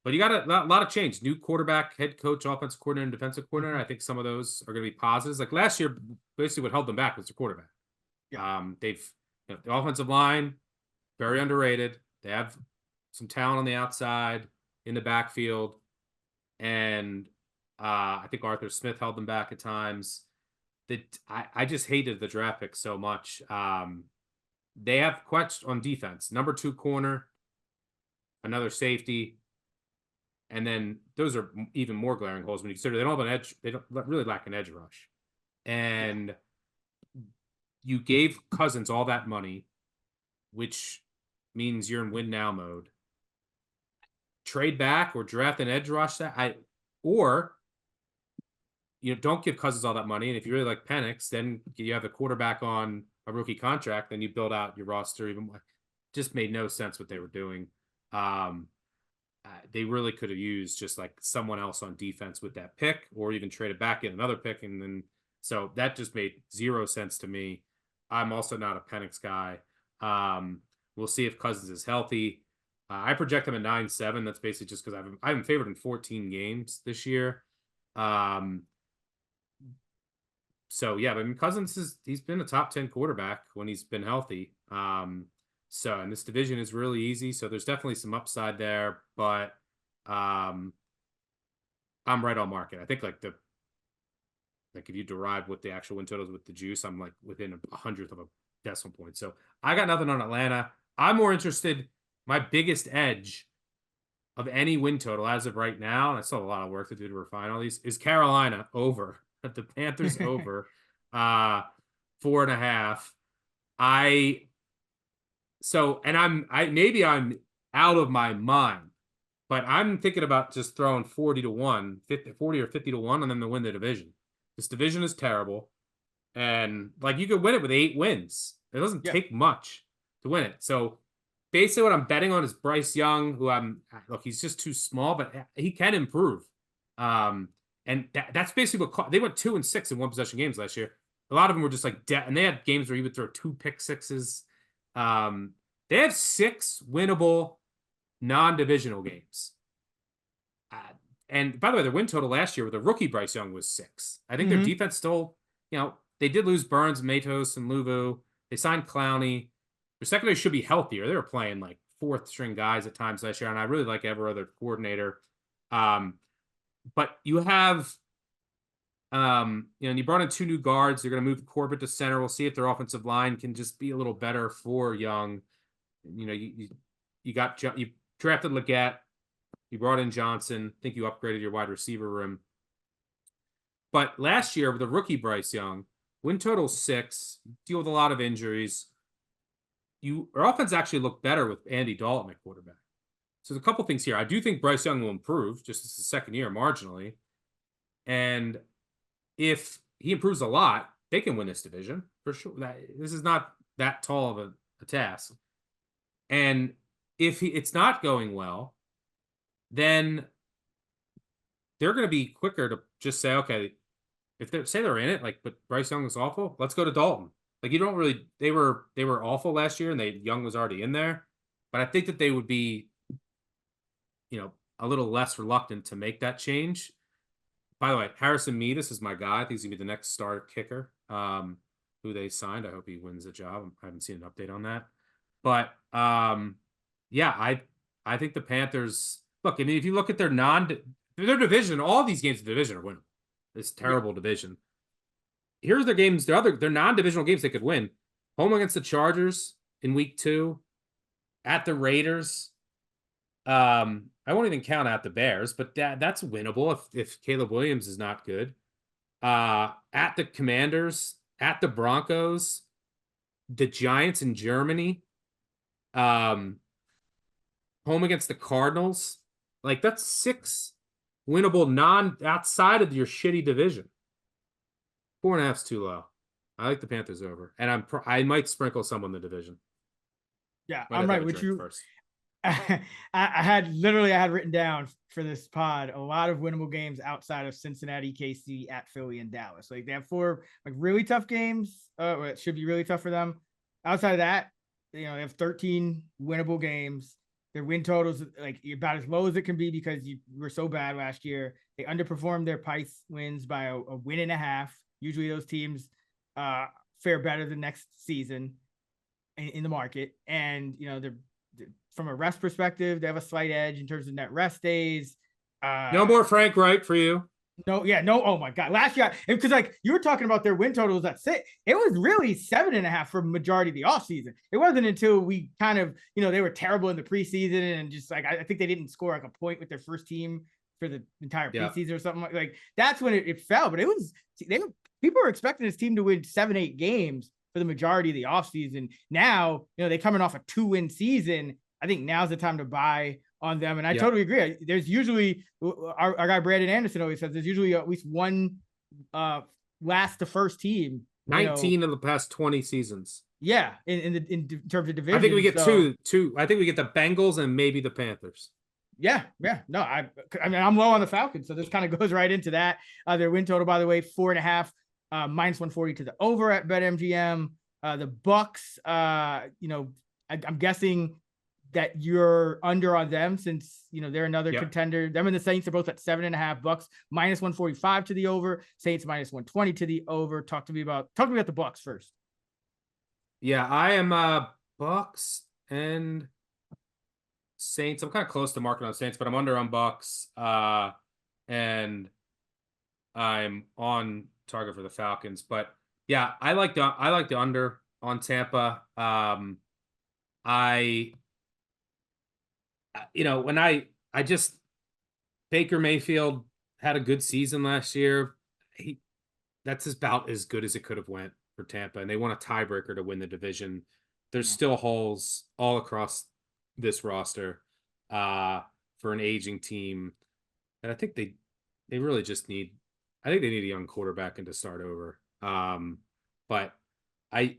But you got a lot of change. New quarterback, head coach, offensive coordinator, and defensive coordinator. I think some of those are going to be positives. Like last year, basically what held them back was the quarterback. Yeah. The offensive line, very underrated. They have some talent on the outside, in the backfield. And I think Arthur Smith held them back at times. I just hated the draft pick so much. They have questions on defense. Number 2 corner, another safety. And then those are even more glaring holes when you consider they don't have an edge. They don't really lack an edge rush. And you gave Cousins all that money, which means you're in win now mode. Trade back or draft an edge rush or don't give Cousins all that money. And if you really like Penix, then you have the quarterback on a rookie contract, then you build out your roster even more. Just made no sense what they were doing. They really could have used just like someone else on defense with that pick, or even traded back in another pick. And then, so that just made 0 sense to me. I'm also not a Penix guy. We'll see if Cousins is healthy. I project him at 9-7. That's basically just because I'm favored in 14 games this year. So yeah, Cousins he's been a top 10 quarterback when he's been healthy. And this division is really easy. So there's definitely some upside there, but I'm right on market. I think like if you derive what the actual win totals with the juice, I'm like within 100th of a decimal point. So I got nothing on Atlanta. I'm more interested. My biggest edge of any win total as of right now, and I still have a lot of work to do to refine all these, is Carolina over. The Panthers over 4.5. I'm out of my mind. But I'm thinking about just throwing 40 or 50 to 1 on them to win the division. This division is terrible. And like you could win it with 8 wins. It doesn't Yeah. take much to win it. So basically what I'm betting on is Bryce Young, who he's just too small, but he can improve. And that's basically what they went 2-6 in one possession games last year. A lot of them were just like and they had games where he would throw 2 pick sixes. They have 6 winnable non-divisional games. And by the way, their win total last year with a rookie Bryce Young was 6. I think their defense still, they did lose Burns, Matos, and Luvu. They signed Clowney. Their secondary should be healthier. They were playing like 4th string guys at times last year, and I really like every other coordinator. But you have, you brought in 2 new guards. They're going to move Corbett to center. We'll see if their offensive line can just be a little better for Young. You drafted Leggett. You brought in Johnson. I think you upgraded your wide receiver room. But last year with the rookie Bryce Young, win total 6, deal with a lot of injuries. Our offense actually looked better with Andy Dalton at quarterback. So there's a couple things here. I do think Bryce Young will improve, just as the second year marginally. And if he improves a lot, they can win this division for sure. This is not that tall of a task. And if it's not going well, then they're going to be quicker to just say, okay, if they're in it, but Bryce Young was awful, let's go to Dalton. You don't really, they were awful last year, and Young was already in there. But I think that they would be, a little less reluctant to make that change. By the way, Harrison Metis is my guy. I think he's gonna be the next star kicker, who they signed. I hope he wins the job. I haven't seen an update on that. But yeah, I think the Panthers. Look, I mean, if you look at their division, all these games in the division are winnable. This terrible division. Here's their games. Their non-divisional games they could win. Home against the Chargers in week 2, at the Raiders. I won't even count out the Bears, but that's winnable if Caleb Williams is not good. At the Commanders, at the Broncos, the Giants in Germany, home against the Cardinals. That's 6 winnable outside of your shitty division. 4.5 is too low. I like the Panthers over, and I might sprinkle some on the division. Yeah, I'm right with you. First. I had written down for this pod a lot of winnable games outside of Cincinnati, KC, at Philly, and Dallas. They have 4 really tough games. It should be really tough for them. Outside of that, they have 13 winnable games. Their win totals about as low as it can be because you were so bad last year. They underperformed their PICE wins by a win and a half. Usually those teams fare better the next season in the market, and they're from a rest perspective, they have a slight edge in terms of net rest days. No more Frank Reich for you. No. Oh my God. Last year, because you were talking about their win totals at 6, it was really 7.5 for majority of the offseason. It wasn't until we kind of, they were terrible in the preseason and just I think they didn't score a point with their first team for the entire preseason or something like that's when it fell. But people were expecting this team to win 7-8 games for the majority of the offseason. Now, they coming off a 2-win season. I think now's the time to buy on them. And I totally agree. There's usually, our guy Brandon Anderson always says, there's usually at least one last to first team. 19 of the past 20 seasons. Yeah, in terms of division. I think we get two. I think we get the Bengals and maybe the Panthers. Yeah. No, I mean, I'm low on the Falcons, so this kind of goes right into that. Their win total, by the way, 4.5, minus 140 to the over at BetMGM. The Bucks, I'm guessing that you're under on them since they're another contender. Them and the Saints are both at 7.5. Bucks minus 145 to the over. Saints minus 120 to the over. Talk to me about the Bucks first. Yeah, I am Bucks and Saints. I'm kind of close to market on Saints, but I'm under on Bucks. And I'm on target for the Falcons. But yeah, I like the under on Tampa. When I just Baker Mayfield had a good season last year. That's about as good as it could have went for Tampa, and they want a tiebreaker to win the division. There's still holes all across this roster for an aging team. And I think they really just need, I think they need a young quarterback and to start over. But I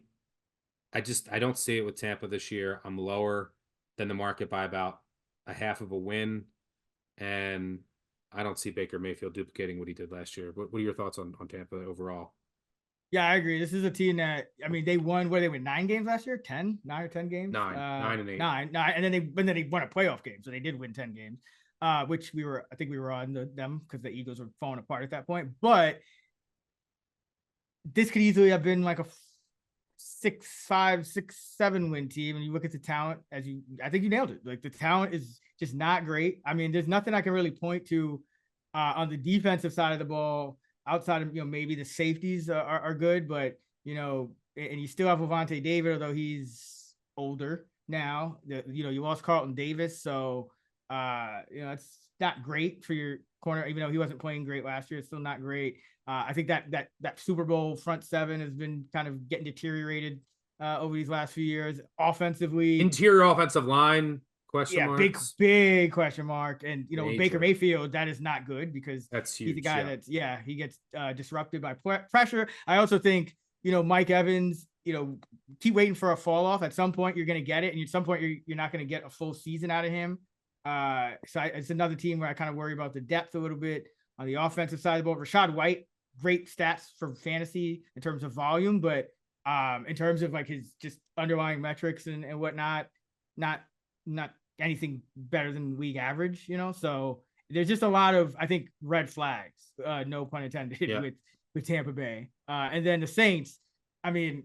don't see it with Tampa this year. I'm lower than the market by about a half of a win. And I don't see Baker Mayfield duplicating what he did last year. What are your thoughts on Tampa overall? Yeah, I agree. This is a team that, I mean, they won, where they won 9 games last year, 9 or 10 games, 9 and 8. nine, and then they won a playoff game, so they did win 10 games, which I think we were on them because the Eagles were falling apart at that point. But this could easily have been like a 6-5, 6-7 win team, and you look at the talent, I think you nailed it. Like, the talent is just not great. I mean, there's nothing I can really point to on the defensive side of the ball. Outside of, maybe the safeties are good, but, and you still have Levante David, although he's older now. You lost Carlton Davis, so it's not great for your corner, even though he wasn't playing great last year. It's still not great. I think that Super Bowl front seven has been kind of getting deteriorated over these last few years. Offensively, interior offensive line, question marks. Big question mark. And, with Baker Major. Mayfield, that is not good because that's huge. He's the guy he gets disrupted by pressure. I also think, Mike Evans, keep waiting for a fall off. At some point, you're going to get it. And at some point, you're not going to get a full season out of him. It's another team where I kind of worry about the depth a little bit on the offensive side of the ball. Rachaad White, great stats for fantasy in terms of volume, but in terms of like his just underlying metrics and whatnot, not anything better than league average, so there's just a lot of, I think, red flags, no pun intended, with Tampa Bay. And then the Saints, I mean,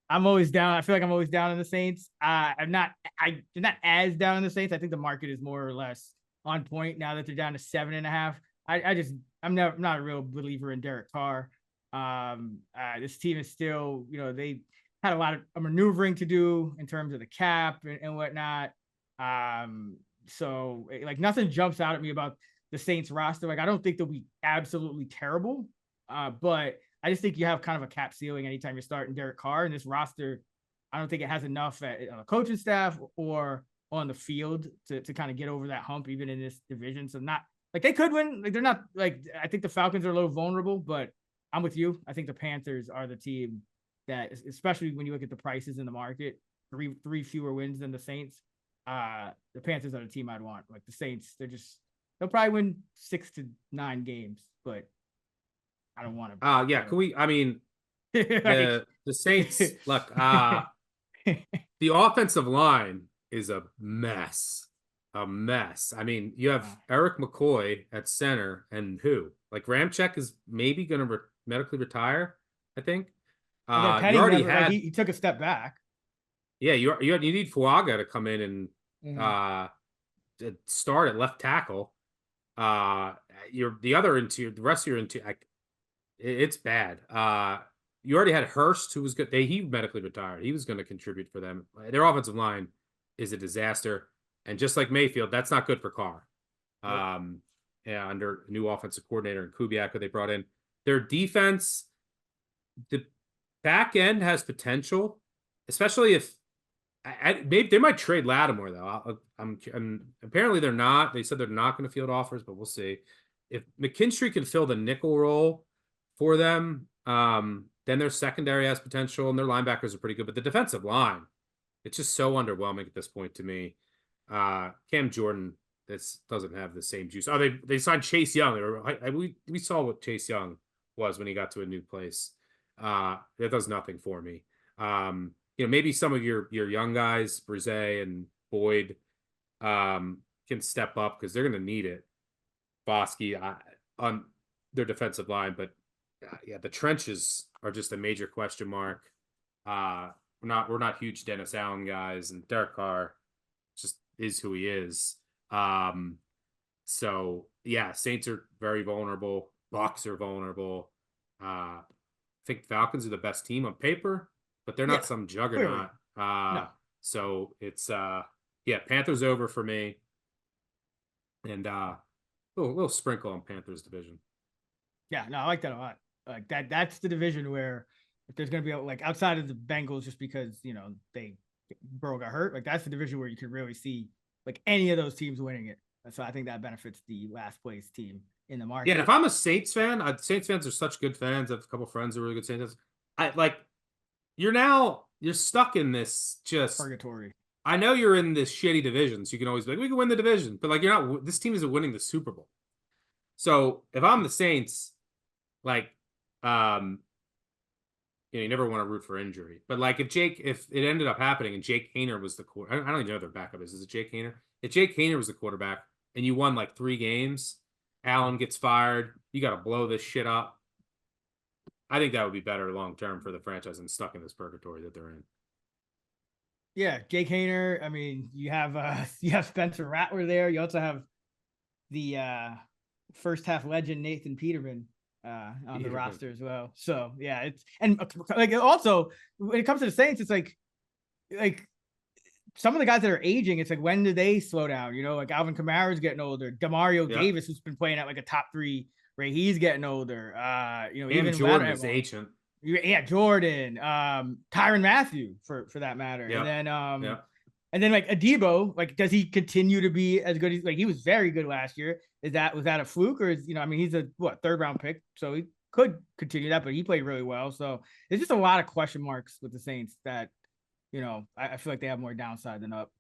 I'm always down. I feel like I'm always down on the Saints. I'm not as down on the Saints. I think the market is more or less on point now that they're down to 7.5. I'm not a real believer in Derek Carr. This team is still, they had a lot of maneuvering to do in terms of the cap and whatnot. So like nothing jumps out at me about the Saints roster. Like, I don't think they'll be absolutely terrible, but I just think you have kind of a cap ceiling anytime you're starting Derek Carr, and this roster, I don't think it has enough on the coaching staff or on the field to kind of get over that hump, even in this division. So not like they could win. Like, they're not like, I think the Falcons are a little vulnerable, but I'm with you. I think the Panthers are the team that, especially when you look at the prices in the market, three fewer wins than the Saints. The Panthers are the team I'd want. Like, the Saints, they'll probably win 6 to 9 games, but I don't want to. Yeah. Can we? I mean, the Saints. Look, the offensive line is a mess. A mess. I mean, you have Eric McCoy at center, and who? Like, Ramczyk is maybe going to medically retire, I think. You already had. He took a step back. Yeah, you need Fuaga to come in and to start at left tackle. You're the other interior, the rest of your interior, it's bad. You already had Hurst, who was good. He medically retired. He was going to contribute for them. Their offensive line is a disaster, and just like Mayfield, that's not good for Carr. Yeah, under new offensive coordinator and Kubiak, who they brought in. Their defense, the back end has potential, especially if maybe they might trade Lattimore though. I'm apparently they're not. They said they're not going to field offers, but we'll see. If McKinstry can fill the nickel role for them, then their secondary has potential and their linebackers are pretty good. But the defensive line, it's just so underwhelming at this point to me. Cam Jordan, this doesn't have the same juice. Oh, they signed Chase Young. We saw what Chase Young was when he got to a new place. That does nothing for me. Maybe some of your young guys, Brise and Boyd, can step up because they're going to need it. Bosky on their defensive line, but the trenches are just a major question mark. We're not huge Dennis Allen guys, and Derek Carr just is who he is. So yeah, Saints are very vulnerable. Bucs are vulnerable. I think Falcons are the best team on paper, but they're not some juggernaut. No. So it's Panthers over for me, and a little sprinkle on Panthers division. Yeah, no, I like that a lot. Like that's the division where if there's going to be like outside of the Bengals, just because they Burrow got hurt. Like that's the division where you could really see like any of those teams winning it. So I think that benefits the last place team in the market. Yeah, and if I'm a Saints fan, Saints fans are such good fans. I have a couple friends who are really good Saints fans. I like you're stuck in this just Purgatory. I know you're in this shitty division, so you can always be like, we can win the division, but like you're not. This team isn't winning the Super Bowl. So if I'm the Saints, like, you never want to root for injury, but like if it ended up happening and Jake Haener was the quarterback, I don't even know their backup is. Is it Jake Haener? If Jake Haener was the quarterback and you won like 3 games, Allen gets fired, you got to blow this shit up. I think that would be better long term for the franchise than stuck in this purgatory that they're in. Yeah, Jake Haener. I mean, you have Spencer Rattler there. You also have the first half legend Nathan Peterman on the roster as well. So yeah, it's and like also when it comes to the Saints, it's like some of the guys that are aging, it's like when do they slow down? Like Alvin Kamara's getting older. Demario Davis, who's been playing at like a top 3 rate, he's getting older. Even Jordan is ancient. Yeah, Jordan, Tyrann Mathieu for that matter. Yep. And then like Adebo, like does he continue to be as good as like he was very good last year? Was that a fluke or is he's a 3rd round pick, so he could continue that, but he played really well. So there's just a lot of question marks with the Saints that I feel like they have more downside than up.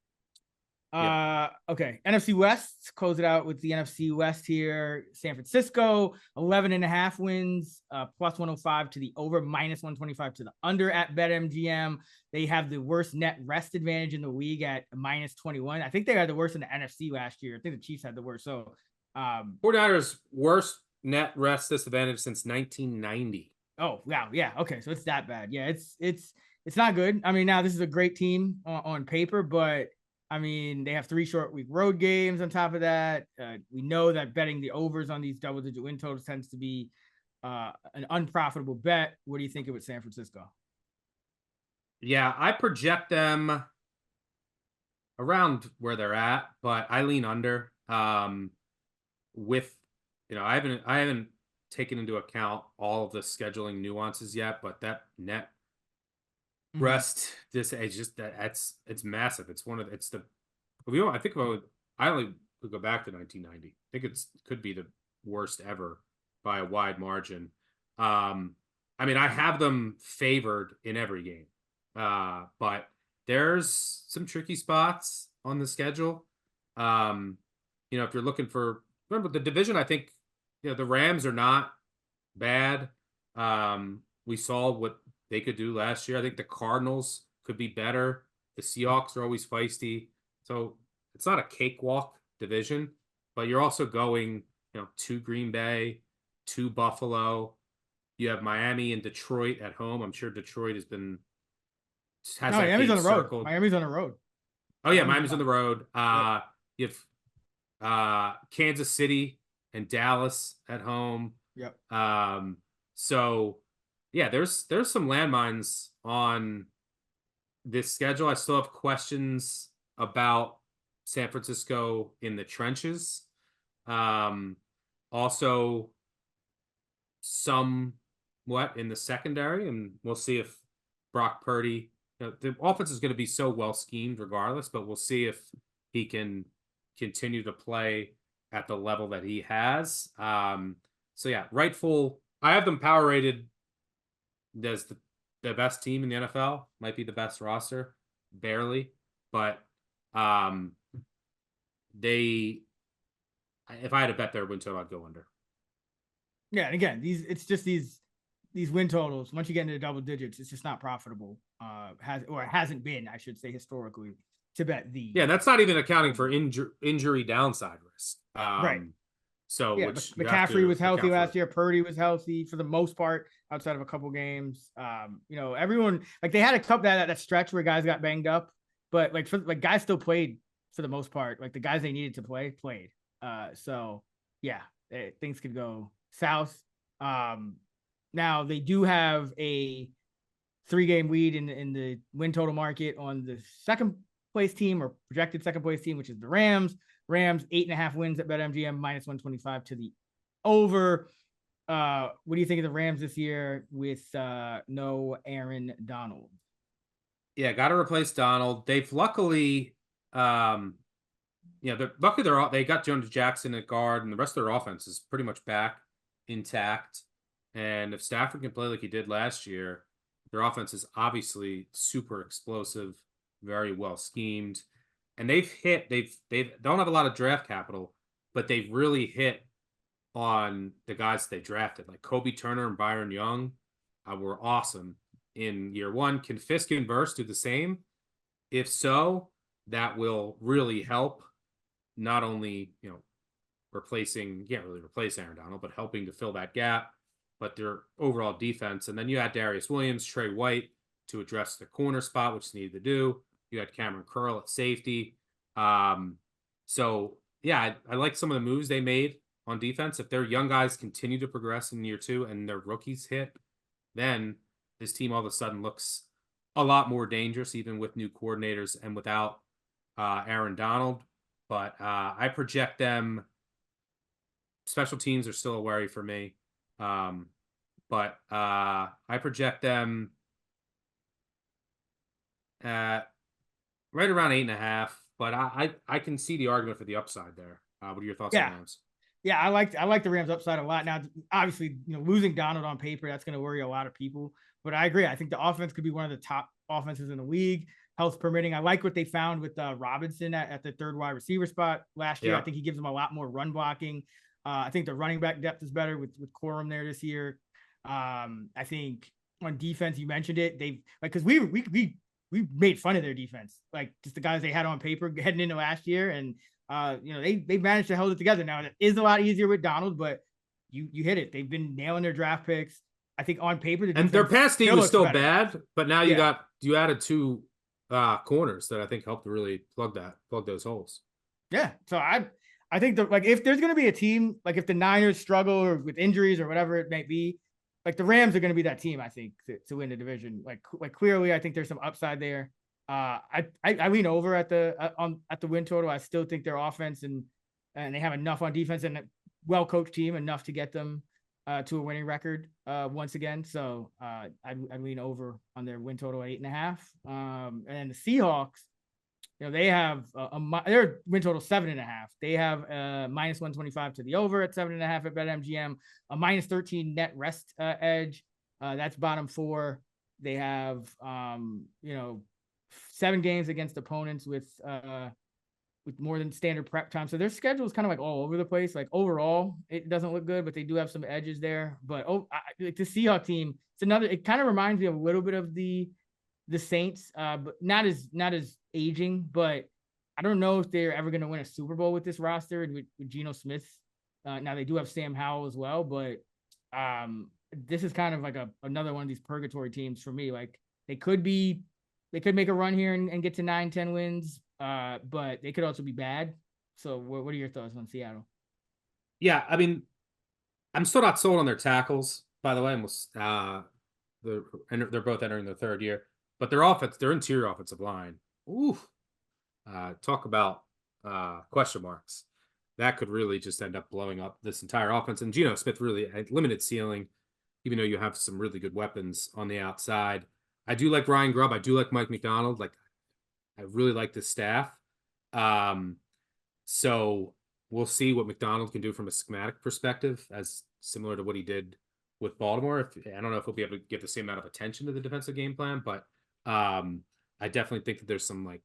Okay. NFC West, close it out with the NFC West here. San Francisco, 11.5 wins, plus 105 to the over, minus 125 to the under at BetMGM. They have the worst net rest advantage in the league at minus 21. I think they had the worst in the NFC last year. I think the Chiefs had the worst. So 49ers worst net rest disadvantage since 1990. Oh, wow. Yeah. Okay. So it's that bad. Yeah. It's not good. I mean, now this is a great team on paper, but I mean, they have 3 short week road games on top of that. We know that betting the overs on these double-digit win totals tends to be an unprofitable bet. What do you think of it, San Francisco? Yeah, I project them around where they're at, but I lean under. With I haven't taken into account all of the scheduling nuances yet, but that net rest it's massive. It's I think I only would go back to 1990. I think could be the worst ever by a wide margin. I mean, I have them favored in every game, but there's some tricky spots on the schedule. If you're looking for, remember the division, I think the Rams are not bad. We saw what they could do last year. I think the Cardinals could be better. The Seahawks are always feisty. So it's not a cakewalk division, but you're also going, to Green Bay, to Buffalo. You have Miami and Detroit at home. I'm sure Detroit has Miami's on the road. Miami's on the road. Oh yeah, Miami's on the road. You have Kansas City and Dallas at home. Yep. So yeah, there's some landmines on this schedule. I still have questions about San Francisco in the trenches. Also somewhat in the secondary, and we'll see if Brock Purdy, the offense is going to be so well schemed regardless, but we'll see if he can continue to play at the level that he has. So yeah, I have them power rated as the best team in the NFL, might be the best roster, barely, but if I had to bet their win total, I'd go under. Yeah, and again, it's just these win totals. Once you get into double digits, it's just not profitable. It hasn't been, I should say, historically, to bet the. Yeah, that's not even accounting for injury downside risk. Right. So yeah, McCaffrey was healthy last year. Purdy was healthy for the most part, outside of a couple games. Everyone, like, they had a couple that stretch where guys got banged up, but guys still played for the most part. Like the guys they needed to play played. So yeah, things could go south. Now they do have a 3-game lead in the win total market on the second place team, or projected second place team, which is the Rams. Rams 8.5 wins at BetMGM, minus 125 to the over. What do you think of the Rams this year with no Aaron Donald? Yeah, got to replace Donald. They've luckily, they got Jones Jackson at guard, and the rest of their offense is pretty much back intact. And if Stafford can play like he did last year, their offense is obviously super explosive, very well schemed, and they don't have a lot of draft capital, but they've really hit on the guys they drafted, like Kobe Turner and Byron Young, were awesome in year one. Can Fisk and Verse do the same? If so, that will really help. Not only replacing, you can't really replace Aaron Donald, but helping to fill that gap. But their overall defense, and then you had Darius Williams, Trey White to address the corner spot, which they needed to do. You had Cameron Curl at safety. So yeah, I like some of the moves they made on defense. If their young guys continue to progress in year two and their rookies hit, then this team all of a sudden looks a lot more dangerous, even with new coordinators and without Aaron Donald. But I project them. Special teams are still a worry for me. But I project them at right around 8.5. But I can see the argument for the upside there. What are your thoughts on Rams? Yeah, I like the Rams upside a lot. Now, obviously, losing Donald on paper, that's going to worry a lot of people. But I agree. I think the offense could be one of the top offenses in the league, health permitting. I like what they found with Robinson at the third wide receiver spot last year. I think he gives them a lot more run blocking. I think the running back depth is better with Corum there this year. I think on defense, you mentioned it. They've because we made fun of their defense, like just the guys they had on paper heading into last year, and they managed to hold it together. Now it is a lot easier with Donald, but you hit it. They've been nailing their draft picks. I think on paper, and their pass D was still bad, but now you added two corners that I think helped to really plug those holes. Yeah, so I think if there's going to be a team, like if the Niners struggle or with injuries or whatever it may be, like the Rams are going to be that team, I think, to win the division. Like clearly, I think there's some upside there. I lean over at the win total. I still think their offense and they have enough on defense and a well-coached team enough to get them to a winning record once again. So I lean over on their win total at 8.5. And the Seahawks, they have their win total 7.5. They have minus 125 to the over at 7.5 at BetMGM, a minus 13 net rest edge. That's bottom four. They have 7 games against opponents with more than standard prep time. So their schedule is kind of like all over the place. Like overall, it doesn't look good, but they do have some edges there. But the Seahawks team, it kind of reminds me of a little bit of the Saints, but not as aging. But I don't know if they're ever going to win a Super Bowl with this roster and with Geno Smith. Now they do have Sam Howell as well, but this is kind of like another one of these purgatory teams for me. Like they could make a run here and get to 9-10 wins, but they could also be bad. So what are your thoughts on Seattle? Yeah, I mean, I'm still not sold on their tackles, by the way. They're both entering their third year, but their interior offensive line, talk about question marks. That could really just end up blowing up this entire offense. And Geno Smith really had limited ceiling, even though you have some really good weapons on the outside. I do like Ryan Grubb. I do like Mike McDonald. Like, I really like the staff. So we'll see what McDonald can do from a schematic perspective, as similar to what he did with Baltimore. I don't know if he'll be able to give the same amount of attention to the defensive game plan, but I definitely think that there's some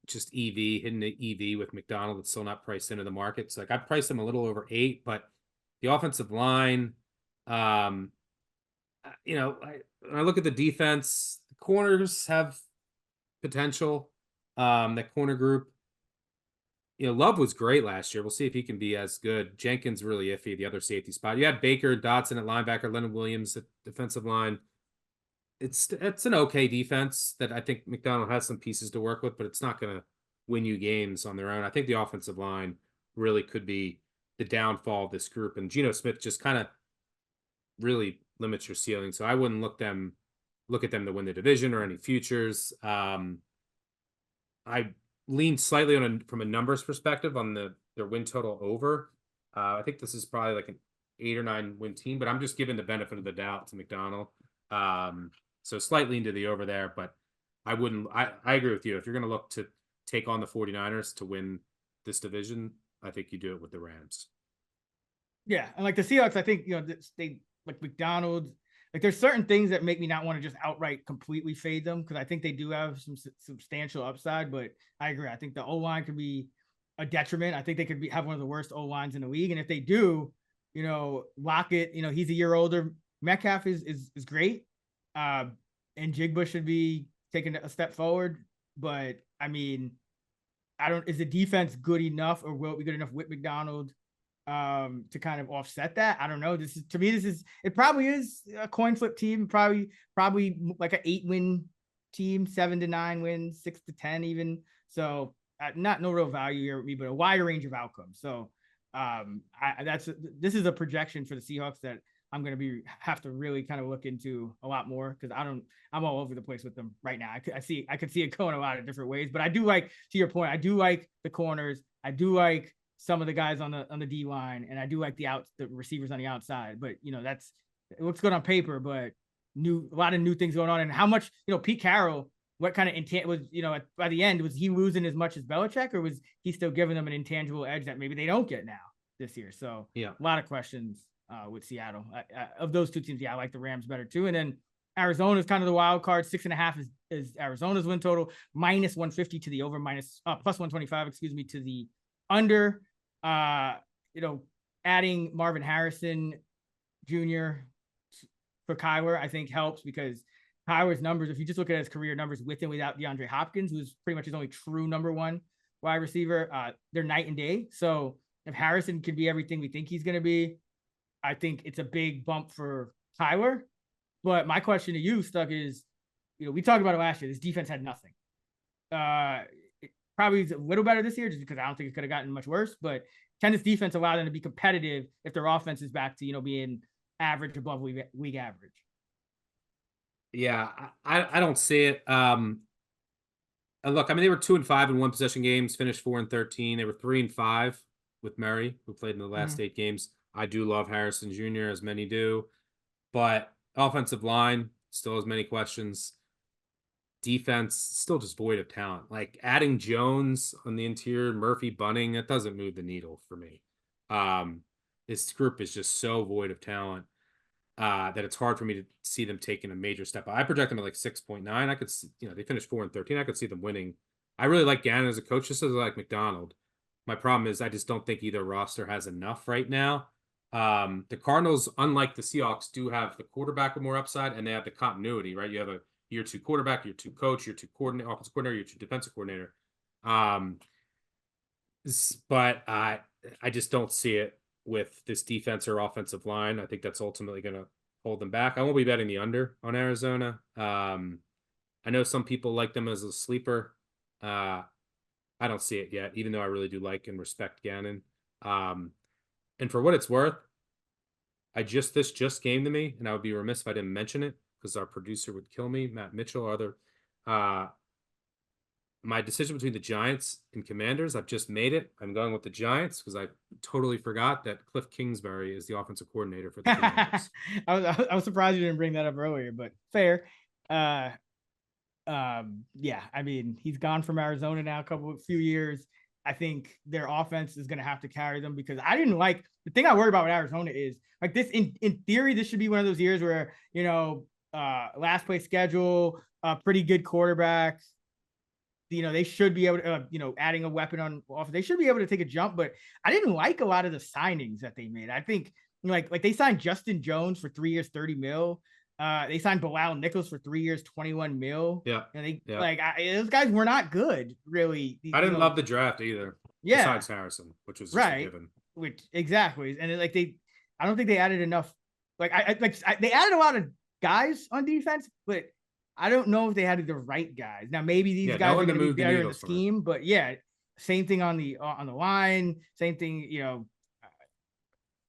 just hidden EV with McDonald that's still not priced into the market. So I priced him a little over 8, but the offensive line, when I look at the defense, the corners have potential. That corner group, Love was great last year. We'll see if he can be as good. Jenkins really iffy, the other safety spot. You had Baker, Dotson at linebacker, Leonard Williams at defensive line. It's an okay defense that I think McDonald has some pieces to work with, but it's not going to win you games on their own. I think the offensive line really could be the downfall of this group, and Geno Smith just kind of really limits your ceiling. So I wouldn't look at them to win the division or any futures. I lean slightly from a numbers perspective on their win total over. I think this is probably like an 8 or 9 win team, but I'm just giving the benefit of the doubt to McDonald. So slightly into the over there, but I wouldn't. I agree with you. If you're going to look to take on the 49ers to win this division, I think you do it with the Rams. Yeah, and like the Seahawks, I think they like McDonald's. Like there's certain things that make me not want to just outright completely fade them because I think they do have some substantial upside. But I agree. I think the O line could be a detriment. I think they could have one of the worst O lines in the league. And if they do, Lockett, he's a year older. Metcalf is great. And Jigba should be taking a step forward. But I mean, is the defense good enough or will it be good enough with McDonald to kind of offset that? I don't know. It probably is a coin flip team, probably like an 8-win team, 7 to 9 wins, 6 to 10 even. So no real value here with me, but a wider range of outcomes. So this is a projection for the Seahawks that I'm going to have to really kind of look into a lot more because I'm all over the place with them right now. I could see it going a lot of different ways, but I do like, to your point, I do like the corners. I do like some of the guys on the D line, and I do like the receivers on the outside. But it looks good on paper, but a lot of new things going on. And how much Pete Carroll, what kind of intent was by the end, was he losing as much as Belichick, or was he still giving them an intangible edge that maybe they don't get now this year? So yeah, a lot of questions with Seattle. Of those two teams, I like the Rams better too. And then Arizona is kind of the wild card. 6.5 is Arizona's win total. Minus 150 to the over, plus 125, to the under. Adding Marvin Harrison Jr. for Kyler, I think helps because Kyler's numbers, if you just look at his career numbers with and without DeAndre Hopkins, who's pretty much his only true number one wide receiver, they're night and day. So if Harrison can be everything we think he's going to be, I think it's a big bump for Kyler. But my question to you, Stuck, is, we talked about it last year. This defense had nothing. Probably a little better this year just because I don't think it could have gotten much worse, but can this defense allow them to be competitive if their offense is back to, being average above league average? Yeah, I don't see it. Look, I mean, they were 2-5 in one possession games, finished 4-13. They were 3-5 with Murray, who played in the last 8 games. I do love Harrison Jr., as many do, but offensive line still has many questions. Defense still just void of talent. Like adding Jones on the interior, Murphy, Bunning, that doesn't move the needle for me. This group is just so void of talent that it's hard for me to see them taking a major step. I project them at like 6.9. I could see, they finished 4-13. I could see them winning. I really like Gannon as a coach, just as I like McDonald. My problem is I just don't think either roster has enough right now. The Cardinals, unlike the Seahawks, do have the quarterback with more upside, and they have the continuity, right? You have a year 2 quarterback, year 2 coach, year 2 coordinator, offensive coordinator, year 2 defensive coordinator. But I just don't see it with this defense or offensive line. I think that's ultimately going to hold them back. I won't be betting the under on Arizona. I know some people like them as a sleeper. I don't see it yet, even though I really do like and respect Gannon. And for what it's worth, this just came to me, and I would be remiss if I didn't mention it because our producer would kill me, Matt Mitchell, or other. My decision between the Giants and Commanders, I've just made it. I'm going with the Giants because I totally forgot that Cliff Kingsbury is the offensive coordinator for the Commanders. I was surprised you didn't bring that up earlier, but fair. Yeah, I mean, he's gone from Arizona now a few years. I think their offense is going to have to carry them because I didn't like the thing I worry about with Arizona is like this in theory, this should be one of those years where, last place schedule, pretty good quarterback. They should be able to, adding a weapon on off. They should be able to take a jump, but I didn't like a lot of the signings that they made. I think like they signed Justin Jones for 3 years, $30 million. They signed Bilal Nichols for 3 years, $21 million. Yeah. And those guys were not good, really. I didn't love the draft either. Yeah. Besides Harrison, which was just a given. Exactly. And I don't think they added enough. They added a lot of guys on defense, but I don't know if they had the right guys. Now, maybe these guys are going to be better in the scheme, but yeah, same thing on the line, same thing,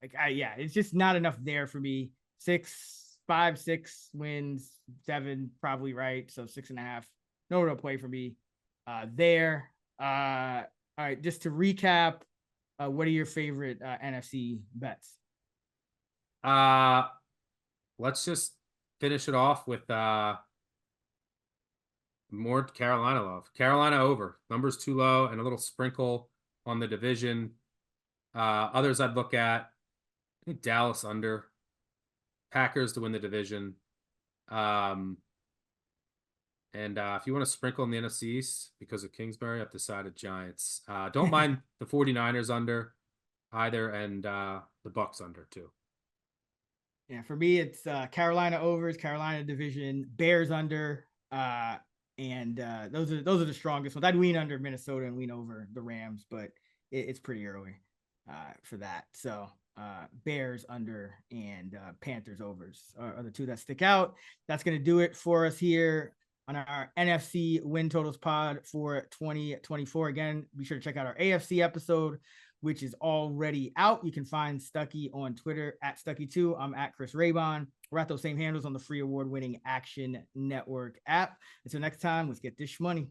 it's just not enough there for me. 5, 6 wins, 7 probably right. So 6.5, no real play for me there. All right, just to recap, what are your favorite NFC bets? Let's just finish it off with more Carolina love. Carolina over. Numbers too low, and a little sprinkle on the division. Others I'd look at, I think Dallas under. Packers to win the division. And if you want to sprinkle in the NFC East because of Kingsbury, I've decided Giants. Don't mind the 49ers under either, and the Bucks under too. Yeah, for me, it's Carolina overs, Carolina division, Bears under, and those are the strongest ones. I'd lean under Minnesota and lean over the Rams, but it's pretty early for that. So Bears under and Panthers overs are the two that stick out. That's going to do it for us here on our NFC win totals pod for 2024. Again, be sure to check out our AFC episode, which is already out. You can find Stuckey on Twitter at Stuckey2. I'm at Chris Raybon. We're at those same handles on the free award-winning Action Network app. Until next time, let's get this money.